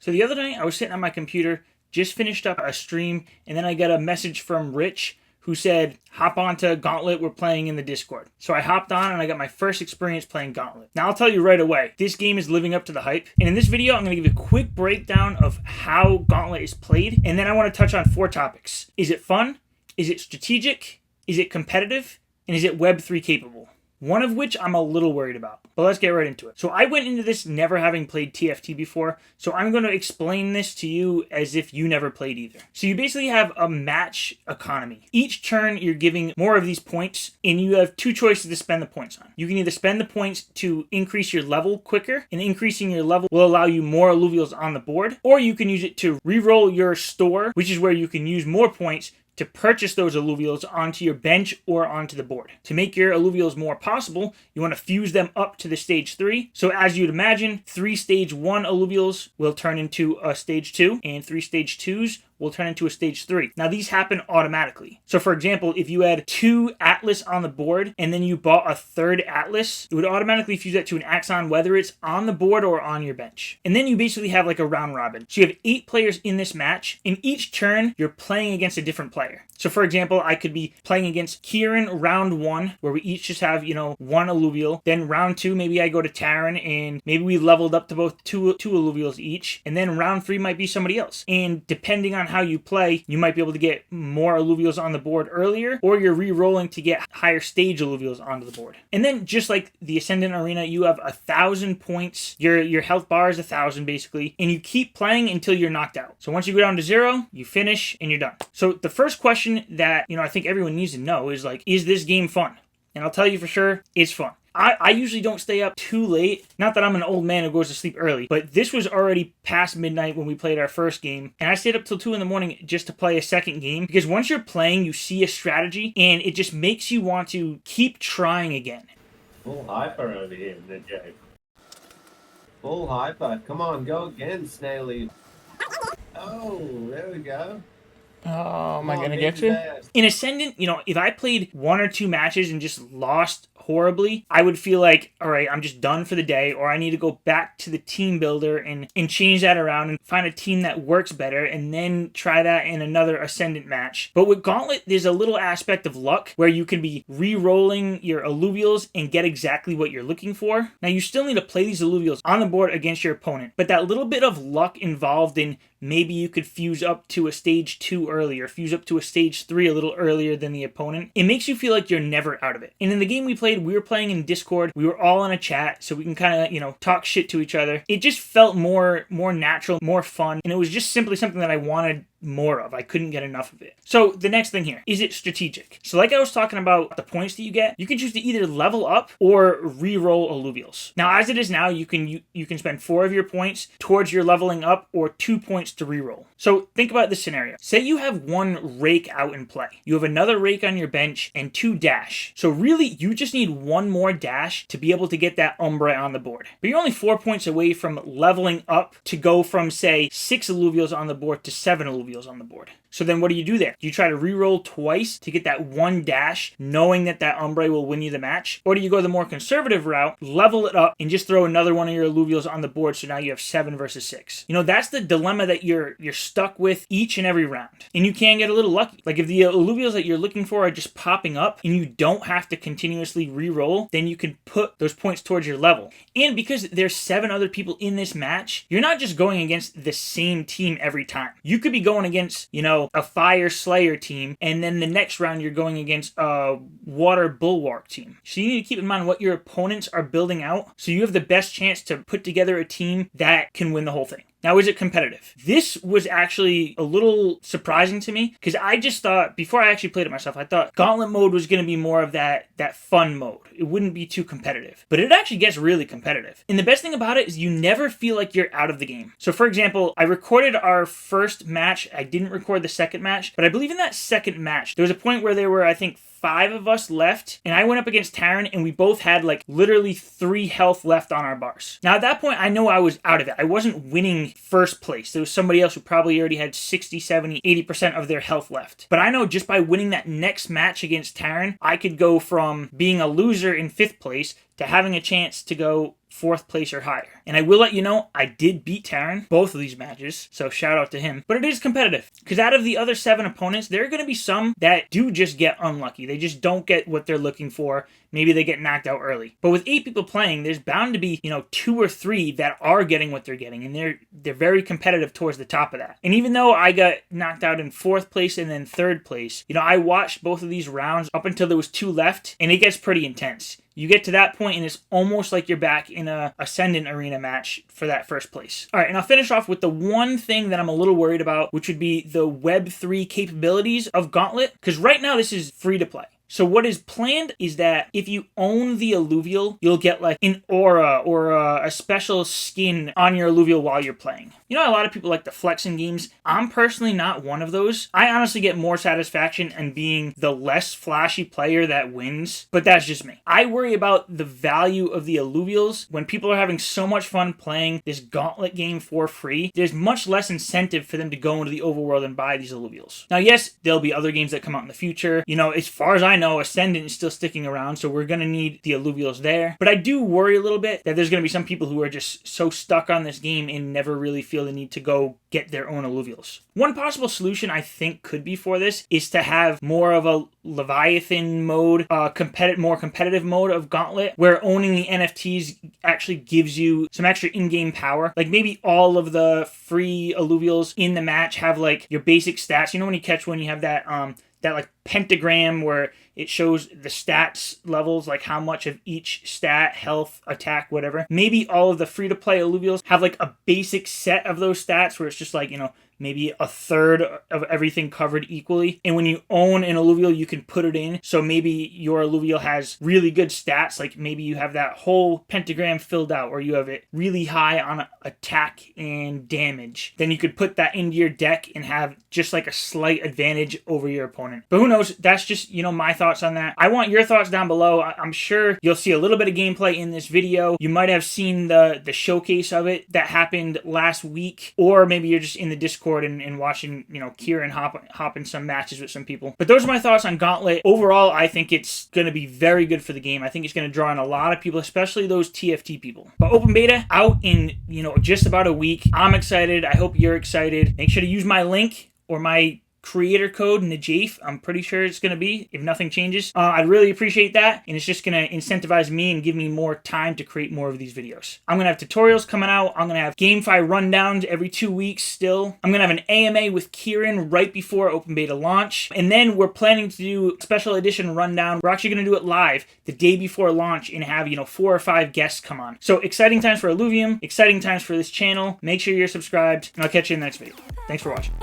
So the other night, I was sitting on my computer, just finished up a stream, and then I got a message from Rich who said, hop on to Gauntlet, we're playing in the Discord. So I hopped on and I got my first experience playing Gauntlet. Now I'll tell you right away, this game is living up to the hype. And in this video, I'm going to give you a quick breakdown of how Gauntlet is played. And then I want to touch on 4 topics. Is it fun? Is it strategic? Is it competitive? And is it Web3 capable? One of which I'm a little worried about. But let's get right into it. So I went into this never having played TFT before, so I'm going to explain this to you as if you never played either. So you basically have a match economy. Each turn you're giving more of these points, and you have 2 choices to spend the points on. You can either spend the points to increase your level quicker, and increasing your level will allow you more alluvials on the board, or you can use it to reroll your store, which is where you can use more points to purchase those alluvials onto your bench or onto the board. To make your alluvials more possible, you want to fuse them up to the stage 3. So as you'd imagine, 3 stage 1 alluvials will turn into a stage 2, and 3 stage 2s will turn into a stage 3. Now these happen automatically. So for example, if you had 2 Atlas on the board and then you bought a 3rd Atlas, it would automatically fuse that to an Axon, whether it's on the board or on your bench. And then you basically have like a round robin. So you have 8 players in this match. In each turn, you're playing against a different player. So for example, I could be playing against Kieran round 1, where we each just have, 1 alluvial. Then round 2, maybe I go to Taryn and maybe we leveled up to both two alluvials each. And then round 3 might be somebody else. And depending on how you play, you might be able to get more alluvials on the board earlier, or you're re-rolling to get higher stage alluvials onto the board. And then just like the Ascendant Arena, you have 1,000 points. Your health bar is 1,000 basically, and you keep playing until you're knocked out. So once you go down to 0, you finish and you're done. So the first question that I think everyone needs to know is like, is this game fun? And I'll tell you for sure, it's fun. I usually don't stay up too late. Not that I'm an old man who goes to sleep early, but this was already past midnight when we played our first game, and I stayed up till 2 in the morning just to play a second game, because once you're playing, you see a strategy, and it just makes you want to keep trying again. Full hyper over here, the J. Full hyper. Come on, go again, Snaily. Oh, there we go. Oh, am I going to get you? In Ascendant, if I played 1 or 2 matches and just lost horribly, I would feel like, all right, I'm just done for the day, or I need to go back to the team builder and change that around and find a team that works better and then try that in another Ascendant match. But with Gauntlet, there's a little aspect of luck where you can be re-rolling your alluvials and get exactly what you're looking for. Now, you still need to play these alluvials on the board against your opponent, but that little bit of luck involved in maybe you could fuse up to a stage 2 earlier, fuse up to a stage 3 a little earlier than the opponent. It makes you feel like you're never out of it. And in the game we played, we were playing in Discord. We were all in a chat, so we can kind of, talk shit to each other. It just felt more natural, more fun, and it was just simply something that I wanted more of. I couldn't get enough of it. So the next thing here, is it strategic? So like I was talking about the points that you get, you can choose to either level up or re-roll alluvials. Now as it is now, you can spend 4 of your points towards your leveling up or 2 points to re-roll. So think about this scenario. Say you have 1 rake out in play. You have another rake on your bench and 2 dash. So really you just need 1 more dash to be able to get that Umbra on the board. But you're only 4 points away from leveling up to go from say 6 alluvials on the board to 7 alluvials on the board. So then what do you do there? Do you try to re-roll twice to get that 1 dash, knowing that Umbre will win you the match? Or do you go the more conservative route, level it up, and just throw another one of your alluvials on the board so now you have 7 versus 6? That's the dilemma that you're stuck with each and every round. And you can get a little lucky. Like if the alluvials that you're looking for are just popping up and you don't have to continuously re-roll, then you can put those points towards your level. And because there's 7 other people in this match, you're not just going against the same team every time. You could be going against, a Fire Slayer team, and then the next round you're going against a Water Bulwark team. So you need to keep in mind what your opponents are building out, so you have the best chance to put together a team that can win the whole thing. Now, is it competitive? This was actually a little surprising to me, because I just thought, before I actually played it myself, I thought Gauntlet mode was going to be more of that fun mode. It wouldn't be too competitive. But it actually gets really competitive. And the best thing about it is you never feel like you're out of the game. So for example, I recorded our first match. I didn't record the second match, but I believe in that second match, there was a point where there were, I think, 5 of us left, and I went up against Taryn, and we both had like literally 3 health left on our bars. Now at that point, I know I was out of it. I wasn't winning first place. There was somebody else who probably already had 60, 70, 80% of their health left. But I know just by winning that next match against Taryn, I could go from being a loser in 5th place to having a chance to go 4th place or higher. And I will let you know, I did beat Taran both of these matches, so shout out to him. But it is competitive, because out of the other 7 opponents, there are going to be some that do just get unlucky. They just don't get what they're looking for. Maybe they get knocked out early. But with 8 people playing, there's bound to be, 2 or 3 that are getting what they're getting, and they're very competitive towards the top of that. And even though I got knocked out in 4th place and then 3rd place, I watched both of these rounds up until there was 2 left, and it gets pretty intense. You get to that point and it's almost like you're back in a Ascendant Arena match for that 1st place. All right, and I'll finish off with the one thing that I'm a little worried about, which would be the Web3 capabilities of Gauntlet, because right now this is free to play. So what is planned is that if you own the Illuvial, you'll get like an aura or a special skin on your Illuvial while you're playing. A lot of people like to flex in games. I'm personally not one of those. I honestly get more satisfaction in being the less flashy player that wins, but that's just me. I worry about the value of the Illuvials when people are having so much fun playing this Gauntlet game for free. There's much less incentive for them to go into the overworld and buy these Illuvials. Now, yes, there'll be other games that come out in the future. As far as I know, Ascendant is still sticking around, so we're going to need the Illuvials there. But I do worry a little bit that there's going to be some people who are just so stuck on this game and never really feel the need to go get their own Illuvials. One possible solution I think could be for this is to have more of a Leviathan mode, more competitive mode of Gauntlet, where owning the NFTs actually gives you some extra in-game power. Like maybe all of the free Illuvials in the match have like your basic stats. When you catch one, you have that like pentagram where it shows the stats levels, like how much of each stat, health, attack, whatever. Maybe all of the free-to-play Illuvials have like a basic set of those stats where it's just like, maybe a third of everything covered equally. And when you own an Illuvial, you can put it in. So maybe your Illuvial has really good stats. Like maybe you have that whole pentagram filled out, or you have it really high on attack and damage. Then you could put that into your deck and have just like a slight advantage over your opponent. But who knows? That's just, my thoughts on that. I want your thoughts down below. I'm sure you'll see a little bit of gameplay in this video. You might have seen the showcase of it that happened last week, or maybe you're just in the Discord and watching, Kieran hop in some matches with some people. But those are my thoughts on Gauntlet. Overall, I think it's going to be very good for the game. I think it's going to draw in a lot of people, especially those TFT people. But open beta out in, just about a week. I'm excited. I hope you're excited. Make sure to use my link or my creator code Najafe. I'm pretty sure it's going to be, if nothing changes. I'd really appreciate that, and it's just going to incentivize me and give me more time to create more of these videos. I'm going to have tutorials coming out. I'm going to have GameFi rundowns every 2 weeks still. I'm going to have an AMA with Kieran right before open beta launch, and then we're planning to do a special edition rundown. We're actually going to do it live the day before launch and have 4 or 5 guests come on. So exciting times for Illuvium, exciting times for this channel. Make sure you're subscribed, and I'll catch you in the next video. Thanks for watching.